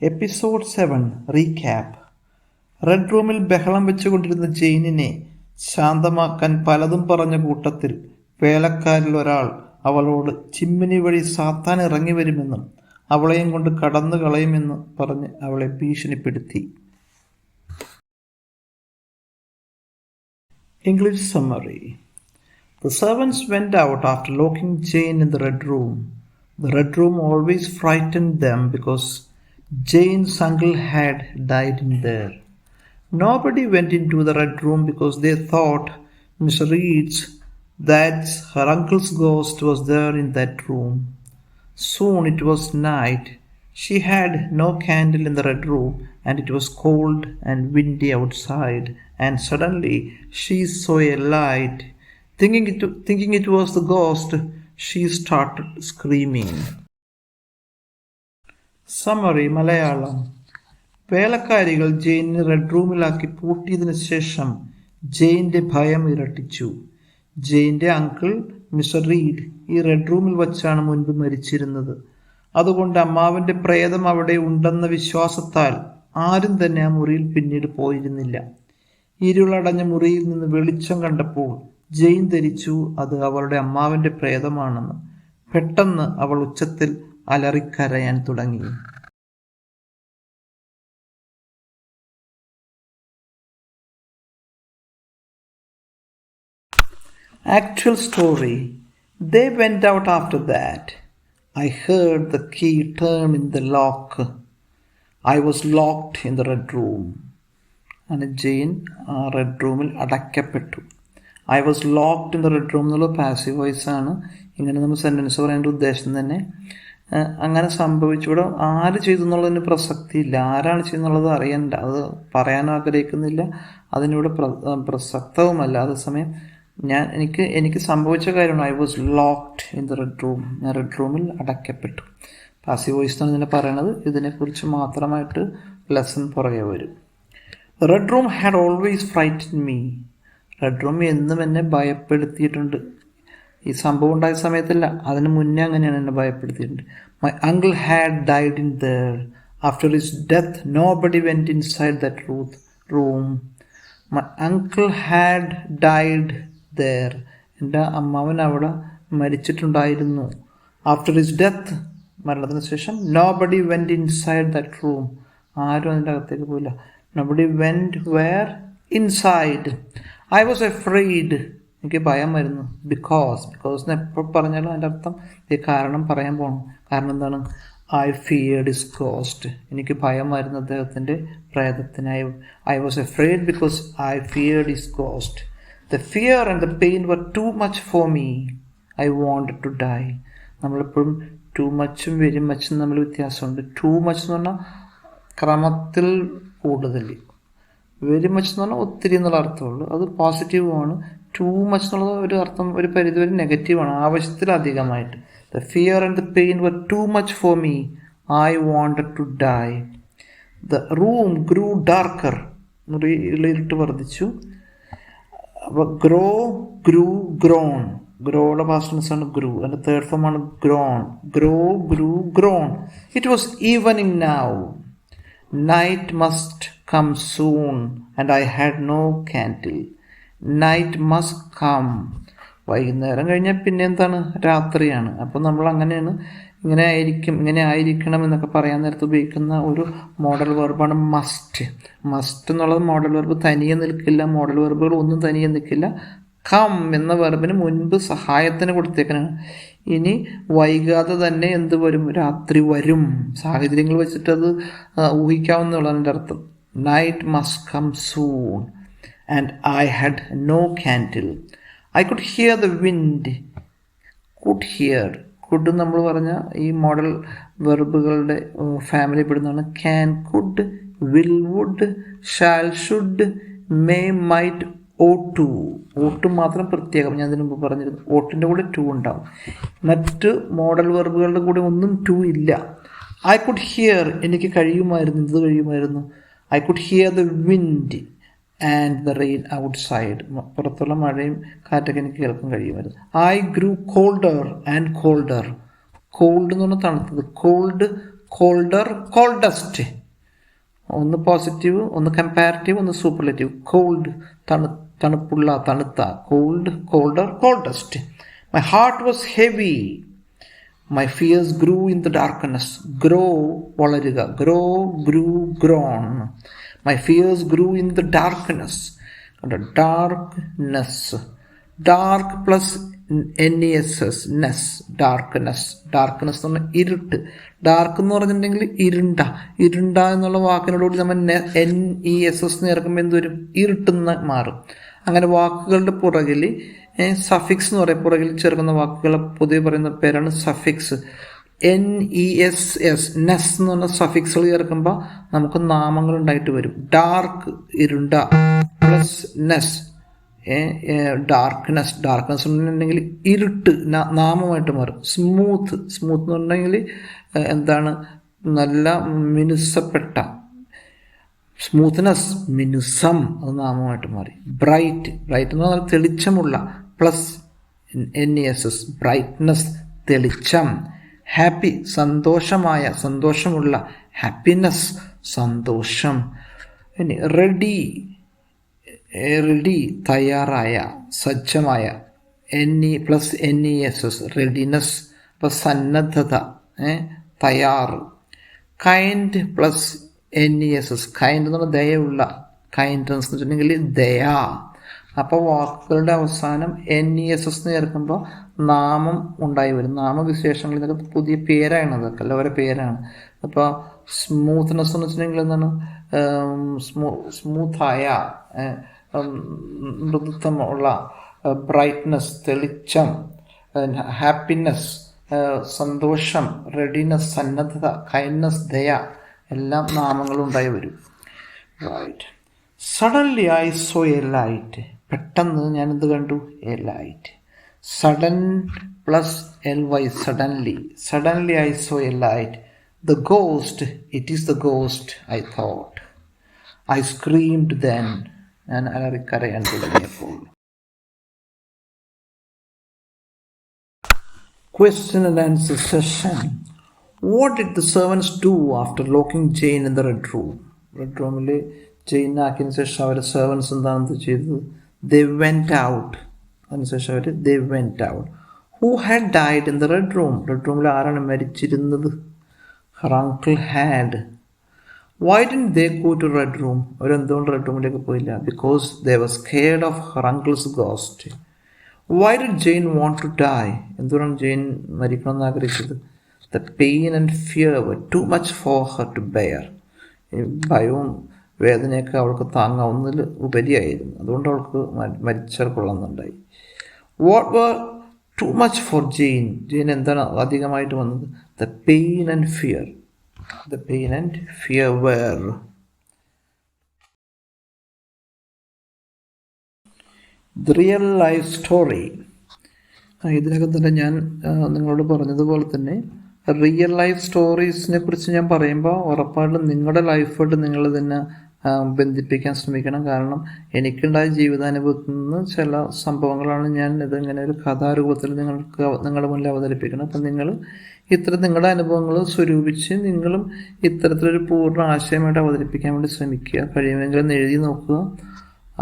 Episode-7 recap. Red റൂമിൽ ബഹളം വെച്ചുകൊണ്ടിരുന്ന ജെയിനിനെ ശാന്തമാക്കാൻ പലതും പറഞ്ഞ കൂട്ടത്തിൽ വേലക്കാരിൽ ഒരാൾ അവളോട് ചിമ്മിനി വഴി സാത്താൻ ഇറങ്ങി വരുമെന്നും അവളെയും കൊണ്ട് കടന്നു കളയുമെന്ന് പറഞ്ഞ് അവളെ ഭീഷണിപ്പെടുത്തി. English summary. The servants went out after locking Jane in the red room. The red room always frightened them because Jane's uncle had died in there. Nobody went into the red room because they thought Miss Reed's, that her uncle's ghost was there in that room. Soon it was night. She had no candle in the red room and it was cold and windy outside, and suddenly she saw a light. Thinking it was the ghost, she started screaming. Summary Malayalam. വേലക്കാരികൾ ജെയിനിനെ red റൂമിലാക്കി പൂട്ടിയതിനു ശേഷം ജെയിൻ്റെ ഭയം ഇരട്ടിച്ചു. ജെയിൻ്റെ uncle mister Reed ഈ റെഡ് റൂമിൽ വച്ചാണ് മുൻപ് മരിച്ചിരുന്നത്. അതുകൊണ്ട് അമ്മാവൻ്റെ പ്രേതം അവിടെ ഉണ്ടെന്ന വിശ്വാസത്താൽ ആരും തന്നെ ആ മുറിയിൽ പിന്നീട് പോയിരുന്നില്ല. ഇരുളടഞ്ഞ മുറിയിൽ നിന്ന് വെളിച്ചം കണ്ടപ്പോൾ ജെയിൻ ധരിച്ചു അത് അവളുടെ അമ്മാവൻ്റെ പ്രേതമാണെന്ന്. പെട്ടെന്ന് അവൾ ഉച്ചത്തിൽ അലറിക്കരയാൻ തുടങ്ങി. Actual story. They went out after that. I heard the key turn in the lock. I was locked in the red room. And Jane red റൂമിൽ അടയ്ക്കപ്പെട്ടു. I was locked in the red room എന്നുള്ള passive voice ആണ്. ഇങ്ങനെ നമ്മൾ sentence പറയേണ്ട ഉദ്ദേശം തന്നെ അങ്ങനെ സംഭവിച്ചു. ഇവിടെ ആര് ചെയ്തു എന്നുള്ളതിന് പ്രസക്തിയില്ല, ആരാണ് ചെയ്യുന്നുള്ളത് അറിയണ്ട, അത് പറയാൻ ആഗ്രഹിക്കുന്നില്ല, അതിനിവിടെ പ്രസക്തവുമല്ല. അതേസമയം എനിക്ക് സംഭവിച്ച കാര്യമാണ് I was locked in the red room. ഞാൻ റെഡ് റൂമിൽ അടയ്ക്കപ്പെട്ടു. പാസീവ് വോയിസ് എന്നാണ് ഇതിനെ പറയണത്. ഇതിനെക്കുറിച്ച് മാത്രമായിട്ട് ലെസൺ പുറകെ വരും. Red room had always frighten me. Red room എന്നും എന്നെ ഭയപ്പെടുത്തിയിട്ടുണ്ട്. ഈ സംഭവം ഉണ്ടായ സമയത്തല്ല, അതിന് മുന്നേ അങ്ങനെയാണ് എന്നെ ഭയപ്പെടുത്തിയിട്ടുണ്ട്. My uncle had died in there. After his death nobody went inside that room. My uncle had died there. എൻ്റെ അമ്മാവൻ അവിടെ മരിച്ചിട്ടുണ്ടായിരുന്നു. ആഫ്റ്റർ ഹിസ് ഡെത്ത്, മരണത്തിന് ശേഷം, nobody went inside that room. ആരും അതിൻ്റെ അകത്തേക്ക് പോയില്ല. Nobody went where inside. I was afraid. എനിക്ക് ഭയം വരുന്നു. ബിക്കോസ് എന്ന് എപ്പോൾ പറഞ്ഞാലും അതിൻ്റെ അർത്ഥം ഈ കാരണം പറയാൻ പോകണം. കാരണം എന്താണ്? I feared his ghost. എനിക്ക് ഭയം വരുന്നു അദ്ദേഹത്തിൻ്റെ പ്രേതത്തിന്. I was afraid because I feared his ghost. The fear and the pain were too much for me. I wanted to die. നമ്മളെപ്പോഴും ടു മച്ചും വെരി മച്ചും തമ്മിൽ വ്യത്യാസമുണ്ട്. ടു മച്ച് എന്ന് പറഞ്ഞാൽ ക്രമത്തിൽ കൂടുതൽ, വെരി മച്ച് എന്ന് പറഞ്ഞാൽ ഒത്തിരി എന്നുള്ള അർത്ഥമുള്ളൂ. അത് പോസിറ്റീവുമാണ്. ടു മച്ച് എന്നുള്ളത് ഒരു അർത്ഥം ഒരു പരിധിവരെ നെഗറ്റീവാണ്, ആവശ്യത്തിലധികമായിട്ട്. The fear and the pain were too much for me. I wanted to die. The room grew darker. ഇരുട്ട് വർദ്ധിച്ചു. അപ്പോൾ ഗ്രോൺ. ഗ്രോയുടെ പാസ്റ്റ് ടെൻസാണ് ഗ്രൂ. അതിൻ്റെ തേർഡ് ഫോമാണ് grown. Grown. It was evening now. Night must come soon and I had no candle. Night must come. വൈകുന്നേരം കഴിഞ്ഞാൽ പിന്നെ എന്താണ്? രാത്രിയാണ്. അപ്പോൾ നമ്മൾ അങ്ങനെയാണ്, ഇങ്ങനെ ആയിരിക്കണം എന്നൊക്കെ പറയാൻ നേരത്ത് ഉപയോഗിക്കുന്ന ഒരു മോഡൽ വെർബാണ് മസ്റ്റ്. മസ്റ്റ് എന്നുള്ളത് മോഡൽ വെർബ് തനിയെ നിൽക്കില്ല. മോഡൽ വെർബുകൾ ഒന്നും തനിയെ നിൽക്കില്ല. കം എന്ന വെർബിന് മുൻപ് സഹായത്തിന് കൊടുത്തേക്കാനാണ്. ഇനി വൈകാതെ തന്നെ എന്ത് വരും? രാത്രി വരും. സാഹചര്യങ്ങൾ വെച്ചിട്ടത് ഊഹിക്കാവുന്നതാണ് എൻ്റെ അർത്ഥം. Night must come soon and I had no candle. I could hear the wind. Could നമ്മൾ പറഞ്ഞ ഈ മോഡൽ വെർബുകളുടെ ഫാമിലി പെടുന്നതാണ്. Can, could, will, would, shall, should, may, might, ought. Ought മാത്രം പ്രത്യേകം ഞാൻ ഇതിനു മുമ്പ് പറഞ്ഞിരുന്നു. ഓട്ടിൻ്റെ കൂടെ ടു ഉണ്ടാവും. മറ്റ് മോഡൽ വെർബുകളുടെ കൂടെ ഒന്നും ടു ഇല്ല. I could here. എനിക്ക് കഴിയുമായിരുന്നു. I could hear the wind and the rain outside. പുറത്തുള്ള മഴയും കാറ്റൊക്കെ എനിക്ക് കേൾക്കാൻ കഴിയുമായിരുന്നു. ഐ ഗ്രൂ കോൾഡർ കോൾഡ് എന്ന് പറഞ്ഞാൽ തണുത്തത്. Colder, coldest. ഒന്ന് പോസിറ്റീവ്, ഒന്ന് കമ്പാരിറ്റീവ്, ഒന്ന് സൂപ്പർലേറ്റീവ്. കോൾഡ് തണുപ്പുള്ള, തണുത്ത. Cold, colder, coldest. My heart was heavy. My fears grew in the darkness. Grow, വളരുക. Grow, grew, grown. My fears grew in the darkness. Darkness. Dark plus NESS, ness, darkness. Darkness എന്ന് പറഞ്ഞാൽ ഇരുട്ട്. Dark എന്ന് പറഞ്ഞിട്ടുണ്ടെങ്കിൽ ഇരുണ്ട എന്നുള്ള വാക്കിനോടുകൂടി നമ്മൾ NESS ചേർക്കുമ്പോൾ എന്തുവരും? ഇരുട്ടെന്ന് മാറും. അങ്ങനെ വാക്കുകളുടെ പുറകിൽ സഫിക്സ് എന്ന് പറയും. പുറകിൽ ചേർക്കുന്ന വാക്കുകളെ പൊതുവെ പറയുന്ന പേരാണ് സഫിക്സ്. NESS, നെസ് എന്ന് പറഞ്ഞ സഫിക്സുകൾ ചേർക്കുമ്പോൾ നമുക്ക് നാമങ്ങൾ ഉണ്ടായിട്ട് വരും. ഡാർക്ക്, ഇരുണ്ട, പ്ലസ് നെസ്, ഡാർക്ക്നെസ്. ഡാർക്ക്നെസ് എന്നുണ്ടെങ്കിൽ ഇരുട്ട്, നാമമായിട്ട് മാറും. സ്മൂത്ത് എന്ന് പറഞ്ഞിട്ടുണ്ടെങ്കിൽ എന്താണ്? നല്ല മിനുസപ്പെട്ട. സ്മൂത്ത്നെസ്, മിനുസം, അത് നാമമായിട്ട് മാറി. ബ്രൈറ്റ് എന്ന് പറഞ്ഞാൽ തെളിച്ചമുള്ള, പ്ലസ് NESS, ബ്രൈറ്റ്നെസ്, തെളിച്ചം. ഹാപ്പി, സന്തോഷമുള്ള, ഹാപ്പിനെസ്, സന്തോഷം. ഇനി റെഡി, തയ്യാറായ, സജ്ജമായ. പ്ലസ് NESS, റെഡിനെസ്, പ്ലസ് സന്നദ്ധത, തയ്യാർ. കൈൻഡ് പ്ലസ് NESS, കൈൻഡ് എന്ന് പറഞ്ഞാൽ ദയുള്ള. കൈൻഡ്നെസ് എന്ന് വെച്ചിട്ടുണ്ടെങ്കിൽ ദയ. അപ്പോൾ വാക്കുകളുടെ അവസാനം NESS ചേർക്കുമ്പോൾ നാമം ഉണ്ടായി വരും. നാമവിശേഷങ്ങൾ ഇതൊക്കെ പുതിയ പേരാണ്. അതൊക്കെ എല്ലാവരുടെ പേരാണ്. അപ്പോൾ സ്മൂത്ത്നെസ് എന്ന് വെച്ചിട്ടുണ്ടെങ്കിൽ എന്താണ്? സ്മൂത്തായ, മൃദുത്വമുള്ള. ബ്രൈറ്റ്നെസ്, തെളിച്ചം. ഹാപ്പിനെസ്, സന്തോഷം. റെഡിനെസ്, സന്നദ്ധത. കൈൻഡ്നെസ്, ദയ. എല്ലാം നാമങ്ങളും ഉണ്ടായി വരും. Right. Suddenly I saw a light. പെട്ടെന്ന് ഞാനെന്ത് കണ്ടു? A light. Sudden plus LY, suddenly I saw a light. The ghost, it is the ghost, I thought. I screamed then. ഞാൻ അലറിക്കരയാൻ തുടങ്ങിയപ്പോൾ. Question and answer session. What did the servants do after locking Jane in the red room? Red റൂമിൽ ജെയിനെ ആക്കിയതിന് ശേഷം അവരുടെ servants എന്താണ് ചെയ്തത്? They went out. അതിനുശേഷം they went out. Who had died in the red room? Red റൂമിൽ ആരാണ് മരിച്ചിരുന്നത്? Her uncle had. Why didn't they go to red room? അവരെന്തുകൊണ്ട് റെഡ് റൂമിലേക്ക് പോയില്ല? Because they were scared of her uncle's ghost. Why did Jane want to die? എന്തുകൊണ്ടാണ് ജെയിൻ മരിക്കണമെന്ന് ആഗ്രഹിച്ചത്? The pain and fear were too much for her to bear. ഭയവും വേദനയൊക്കെ അവൾക്ക് താങ്ങാവുന്നതിൽ ഉപരിയായിരുന്നു. അതുകൊണ്ട് അവൾക്ക് മരിച്ചാൽ കൊള്ളുന്നുണ്ടായി. What were too much for Jane? Jain എന്താണ് അധികമായിട്ട് വന്നത്? The pain and fear. The pain and fear were. The real life story. ഇതിനകം തന്നെ ഞാൻ നിങ്ങളോട് പറഞ്ഞതുപോലെ തന്നെ റിയൽ ലൈഫ് സ്റ്റോറീസിനെ കുറിച്ച് ഞാൻ പറയുമ്പോൾ ഉറപ്പായിട്ടും നിങ്ങളുടെ ലൈഫായിട്ട് നിങ്ങൾ തന്നെ ബന്ധിപ്പിക്കാൻ ശ്രമിക്കണം. കാരണം എനിക്കുണ്ടായ ജീവിതാനുഭവത്തിൽ നിന്ന് ചില സംഭവങ്ങളാണ് ഞാൻ ഇതിങ്ങനെ ഒരു കഥാരൂപത്തിൽ നിങ്ങളുടെ മുന്നിൽ അവതരിപ്പിക്കണം. അപ്പം നിങ്ങൾ നിങ്ങളുടെ അനുഭവങ്ങൾ സ്വരൂപിച്ച് നിങ്ങളും ഇത്തരത്തിലൊരു പൂർണ്ണ ആശയമായിട്ട് അവതരിപ്പിക്കാൻ വേണ്ടി ശ്രമിക്കുക. കഴിയുമെങ്കിൽ എഴുതി നോക്കുക.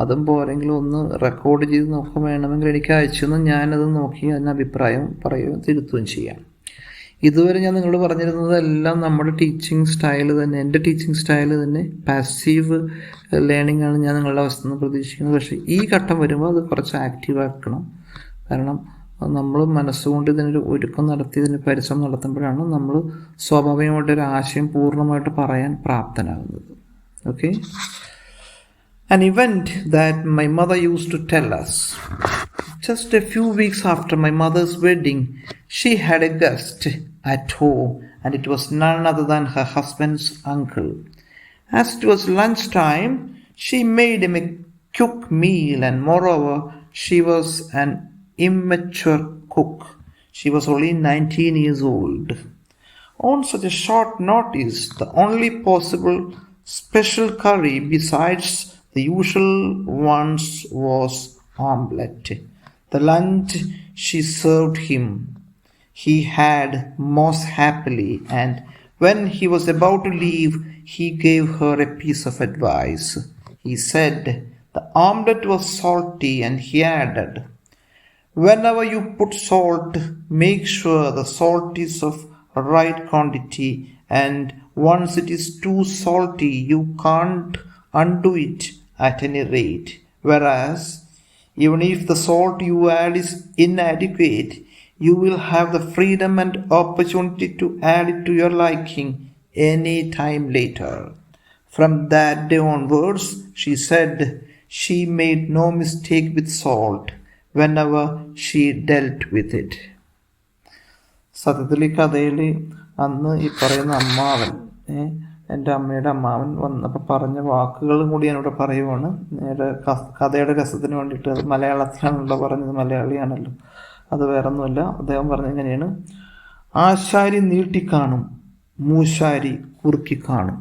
അതും പോരെങ്കിലും ഒന്ന് റെക്കോർഡ് ചെയ്ത് നോക്കുക. വേണമെങ്കിൽ എനിക്ക് അയച്ചൊന്ന് ഞാനത് നോക്കി അതിന് അഭിപ്രായം പറയുകയും തിരുത്തുകയും ചെയ്യാം. ഇതുവരെ ഞാൻ നിങ്ങളോട് പറഞ്ഞിരുന്നതെല്ലാം നമ്മുടെ ടീച്ചിങ് സ്റ്റൈൽ തന്നെ, എൻ്റെ ടീച്ചിങ് സ്റ്റൈൽ തന്നെ പാസീവ് ലേണിംഗ് ആണ് ഞാൻ നിങ്ങളുടെ അവസ്ഥ നിന്ന് പ്രതീക്ഷിക്കുന്നത്. പക്ഷേ ഈ ഘട്ടം വരുമ്പോൾ അത് കുറച്ച് ആക്റ്റീവ് ആക്കണം. കാരണം നമ്മൾ മനസ്സുകൊണ്ട് ഇതിനൊരു ഒരുക്കം നടത്തി ഇതിന് പരിശ്രമം നടത്തുമ്പോഴാണ് നമ്മൾ സ്വാഭാവികമായിട്ടൊരു ആശയം പൂർണ്ണമായിട്ട് പറയാൻ പ്രാപ്തനാകുന്നത്. Okay. An event that my mother used to tell us. Just a few weeks after my mother's wedding, she had a guest at home, and it was none other than her husband's uncle. As it was lunchtime, she made him a quick meal, and moreover, she was an immature cook. She was only 19 years old. On such a short notice, the only possible special curry besides the usual ones was omelette. The lunch she served him, he had most happily, and when he was about to leave, he gave her a piece of advice. He said the omelette was salty, and he added, "Whenever you put salt, make sure the salt is of right quantity, and once it is too salty, you can't undo it at any rate. Whereas, even if the salt you add is inadequate, you will have the freedom and opportunity to add it to your liking any time later." From that day onwards, she said, she made no mistake with salt whenever she dealt with it. സത്യത്തിൽ ഈ കഥയിൽ അന്ന് ഈ പറയുന്ന അമ്മാവൻ, എൻ്റെ അമ്മയുടെ അമ്മാവൻ വന്നപ്പോൾ പറഞ്ഞ വാക്കുകളും കൂടി ഞാനിവിടെ പറയുവാണ്. കഥയുടെ രസത്തിന് വേണ്ടിയിട്ട്. അത് മലയാളത്തിലാണല്ലോ പറഞ്ഞത്, മലയാളിയാണല്ലോ, അത് വേറൊന്നുമല്ല. അദ്ദേഹം പറഞ്ഞിങ്ങനെയാണ്: ആശാരി നീട്ടിക്കാണും, മൂശാരി കുറുക്കി കാണും.